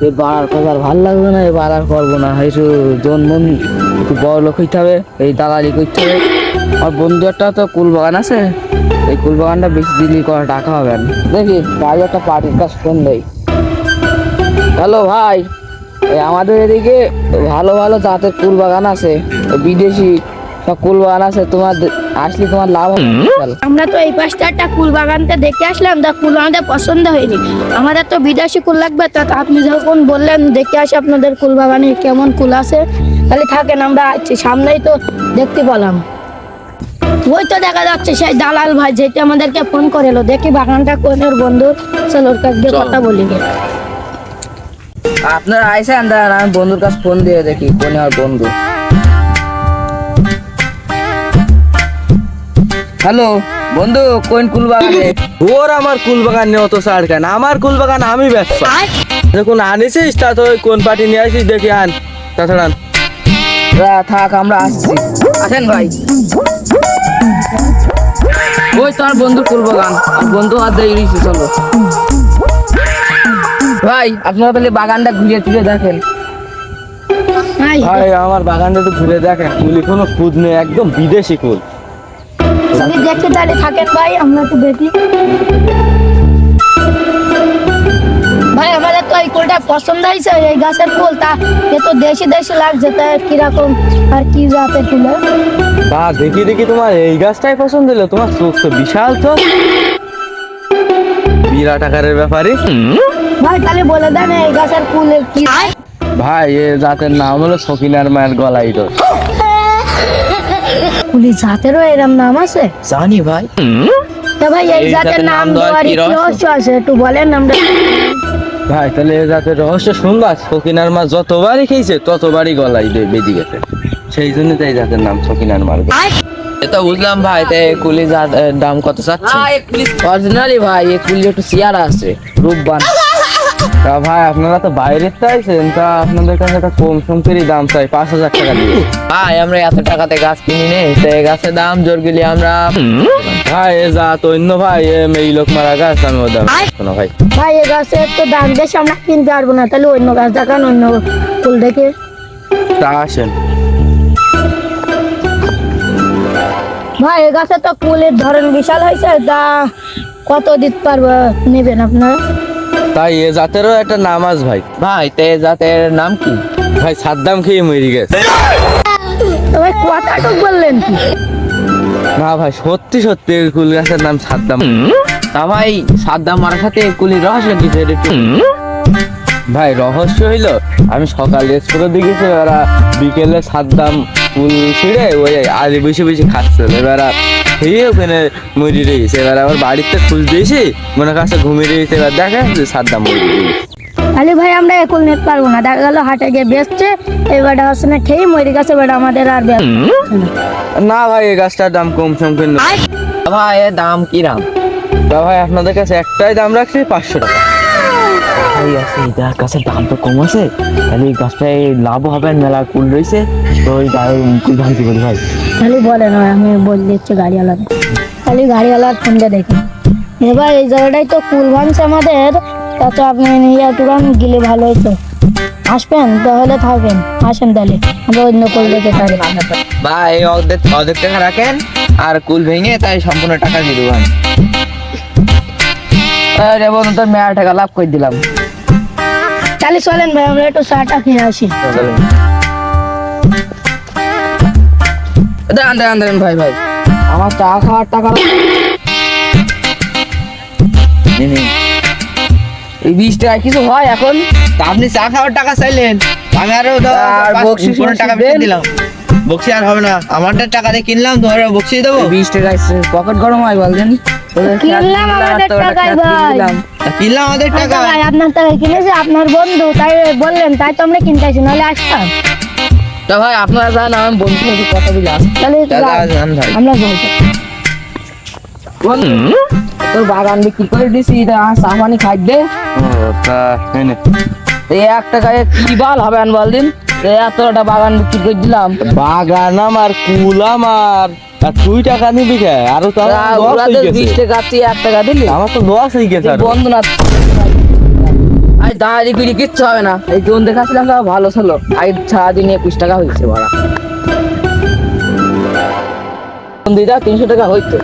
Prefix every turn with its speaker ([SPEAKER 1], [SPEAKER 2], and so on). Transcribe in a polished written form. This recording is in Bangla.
[SPEAKER 1] এই বাড়ার কাজ আর ভালো লাগবে না, এই বাড়ার করবো না, একটু জন্মন একটু বড় লোক হইতে হবে, এই দালালি করতে হবে। আর বন্ধু একটা তো কুল বাগান আছে, এই কুল বাগানটা বেশি দিনই করা টাকা হবে না। দেখি বাইরে একটা পার্টির কাজ ফোন দেয়। হ্যালো ভাই, এই আমাদের এদিকে ভালো ভালো জাতের কুল বাগান আছে, বিদেশি সব কুল বাগান আছে, তোমার আসলে তোমার লাভ হবে।
[SPEAKER 2] আমরা তো এই পাশটা একটা কুল বাগানটা দেখে আসলাম, তা কুল আমাদের পছন্দ হয়নি। আমাদের তো বিদেশি কুল লাগবে, তা আপনি যখন বললেন দেখে আসি আপনাদের কুল বাগানে কেমন কুল আছে, তাহলে থাকেন আমরা আছি, সামনেই তো দেখতে পেলাম। ওই তো দেখা যাচ্ছে সেই দালাল ভাই যেটা আমাদেরকে ফোন করেলো, দেখি বাগানটা কোন ওর বন্ধু, চলো ওর কাছে গিয়ে কথা বলি গে।
[SPEAKER 1] আপনারা আইসেন, দাঁড়ান আমি বন্ধুর কাছে ফোন দিয়ে দেখি কোন আর বন্ধু। হ্যালো বন্ধু, কোন কুল বাগানে?
[SPEAKER 3] ওর আমার কুল বাগান নিয়ে অত সার কেন? আমার কুল বাগান আমি ব্যস্ত। যখন আনিছিস তা তো কোন পার্টি নিয়ে আসিস দেখি আন, তাছাড়া
[SPEAKER 1] থাক আমরা আসছি, আসেন ভাই। ওই তোমার বন্ধুর কুল বাগান, আর বন্ধু হাত দিয়ে গেছি, চলো ভাই আপনারা তাহলে বাগানটা ঘুরে ফিরে দেখেন।
[SPEAKER 2] ভাই
[SPEAKER 3] ভাই আমার বাগানটা একটু ঘুরে দেখেন, কুলি কোনো খুদ নেই, একদম বিদেশি কুল।
[SPEAKER 2] আপনি দেখতে তাহলে থাকেন ভাই, আমরা একটু দেখি। ভাই আমাদের তো এই কুলটা পছন্দ হয়েছে, এই গাছের ফুল, তা এ তো দেশি দেশি লাগছে, তা কিরকম আর কি জাতের ফুল?
[SPEAKER 3] তা দেখি দেখি তোমার এই গাছটাই পছন্দ হলো, তোমার চোখ তো বিশাল চোখ, বিরাট আকারের ব্যাপারে।
[SPEAKER 2] ভাই তাহলে বলে দেন এই গাছের ফুলের কি?
[SPEAKER 3] ভাই এ জাতের নাম হলো সকিনার মায়ের গলায় দোষ।
[SPEAKER 2] কুলি জাতেরও এরম নাম আছে?
[SPEAKER 1] জানি ভাই।
[SPEAKER 2] তা ভাই এই জাতের নাম দেওয়ার কি রহস্য আছে একটু বলেন আমরা।
[SPEAKER 3] ভাই তাহলে এ জাতের রহস্য শুনবা, সকিনার মা যতবারই খেয়েছে ততবারই গলায় বেজে গেছে, সেই জন্য তাই জাতের নাম সকিনার মার।
[SPEAKER 1] এটা বুঝলাম ভাই, তাই কুলি দাম কত চাচ্ছে? অরিজিনালি ভাই, এই কুলি একটু চেয়ারা আছে, রূপবান।
[SPEAKER 3] তা ভাই আপনারা তো বাইরের চাইছেন, তা আপনাদের কাছে একটা কম সম করে দাম চাই, 5,000 টাকা দিয়ে।
[SPEAKER 1] ভাই আমরা এত টাকাতে গাছ কিনি নে, তাই গাছের দাম জোর গেলে আমরা।
[SPEAKER 3] ভাই এ জাত অন্য ভাই, এই লোক মারা গাছ আমি ও দাম শোনো ভাই।
[SPEAKER 2] ভাই এই গাছের তো দাম বেশি, আমরা কিনতে পারবো না, তাহলে অন্য গাছ দেখান, অন্য ফুল দেখে।
[SPEAKER 3] তা আসেন।
[SPEAKER 2] ভাই এই গাছে তো ফুলের ধরন বিশাল হয়েছে, তা কত দিতে পারবো নেবেন আপনারা?
[SPEAKER 3] তাই এ জাতেরও একটা নাম আছে ভাই।
[SPEAKER 1] ভাই তে জাতের নাম কি?
[SPEAKER 3] ভাই সাদ্দাম খেয়ে মরে গেছে।
[SPEAKER 2] তো ভাই কথাটুক বললেন কি?
[SPEAKER 3] না ভাই সত্যি সত্যি এই কুল গাছের নাম সাদ্দাম।
[SPEAKER 1] তা ভাই সাদ্দাম মারার সাথে কুলির রহস্য কি সেটা একটু।
[SPEAKER 3] ভাই রহস্য হইলো, আমি সকালে স্কুলে দিকেছি, ওরা বিকেলে সাদ্দাম ফুল ছিঁড়ে ওই আজ বেশি বেশি খাচ্ছে, এবার খেয়ে ওখানে মরি রয়েছে, এবার আবার বাড়িতে খুঁজ দিয়েছি, মনে কাছে ঘুমিয়ে রয়েছে, এবার দেখে যে সাদ্দাম মরি রয়েছে।
[SPEAKER 2] তাহলে ভাই আমরা এখন নিতে পারবো না, দেখা গেল হাটে গিয়ে বেচছে, এবারটা হচ্ছে না খেয়ে মরে গেছে, এবার আমাদের আর
[SPEAKER 3] না ভাই এই গাছটার দাম কম সম কিন্তু।
[SPEAKER 1] ভাই এর দাম কি দাম?
[SPEAKER 3] তা ভাই আপনাদের কাছে একটাই দাম রাখছি 500 টাকা।
[SPEAKER 1] ভাই আছে এটার কাছে দাম তো কম আছে, তাহলে এই গাছটায় লাভ হবে, মেলা কুল রয়েছে, তো ওই কুল ভাঙতে বলি ভাই।
[SPEAKER 2] তাহলে বলেন, আমি বলে দিচ্ছি গাড়িওয়ালা, তাহলে গাড়িওয়ালার ফোনটা দেখি। এবার এই জায়গাটাই তো কুল ভাঙছে আমাদের, তা তো আপনি নিয়ে টুকান গেলে ভালো হতো। আসবেন তাহলে থাকবেন, আসেন তাহলে আমরা অন্য কুল দেখে থাকি।
[SPEAKER 1] ভাই অর্ধেক অর্ধেক টাকা রাখেন, আর কুল ভেঙে তাই সম্পূর্ণ টাকা দিয়ে দেবেন। আরে বন্ধু তোর মেলা টাকা লাভ করে দিলাম।
[SPEAKER 2] তাহলে চলেন ভাই আমরা একটু চাটা খেয়ে আসি।
[SPEAKER 1] দাঁড়ান দাঁড়ান দাঁড়ান ভাই ভাই, আমার চা খাওয়ার টাকা এই 20 টাকায় কিছু হয় এখন?
[SPEAKER 4] তা আপনি চা খাওয়ার টাকা চাইলেন, আমি আরো
[SPEAKER 1] আর বকশিশ
[SPEAKER 4] টাকা বেশি দিলাম। বকশি আর হবে না, আমারটা টাকা দিয়ে কিনলাম, তোমার বকশি দেবো।
[SPEAKER 1] 20 টাকায় পকেট গরম হয় বলছেন?
[SPEAKER 2] কিনলাম আমাদের টাকায় ভাই,
[SPEAKER 4] কিনলাম আমাদের টাকা।
[SPEAKER 2] ভাই আপনার টাকায় কিনেছে, আপনার বন্ধু তাই বললেন, তাই তো আমরা কিনতে আসি, নাহলে আসতাম।
[SPEAKER 1] তা ভাই আপনারা যান, আমি বন্ধুর সাথে কথা বলে আসি।
[SPEAKER 2] তাহলে
[SPEAKER 4] ভাই
[SPEAKER 2] আমরা বলছি
[SPEAKER 1] তোর বাগান বিক্রি করে দিছি, চা পানি খাই দে।
[SPEAKER 3] তা এনে
[SPEAKER 1] এই 1 টাকায় কি বাল হবে আন বল দিন, এতটা বাগান বিক্রি করে দিলাম।
[SPEAKER 3] বাগান আমার, কুল আমার, আর তুই টাকা নিবি কে? আরো তো আমার loss হয়ে গেছে।
[SPEAKER 1] 20 টাকা তুই 1 টাকা দিলি,
[SPEAKER 3] আমার তো লস হয়ে গেছে আরো।
[SPEAKER 1] বন্ধু না আর দাঁড়ালি করে কিচ্ছু হবে না, এই জোন দেখাচ্ছিলাম তো ভালো ছিল, আই সারাদিন 21 টাকা হয়েছে ভাড়া, দিদা 300 টাকা হইতো।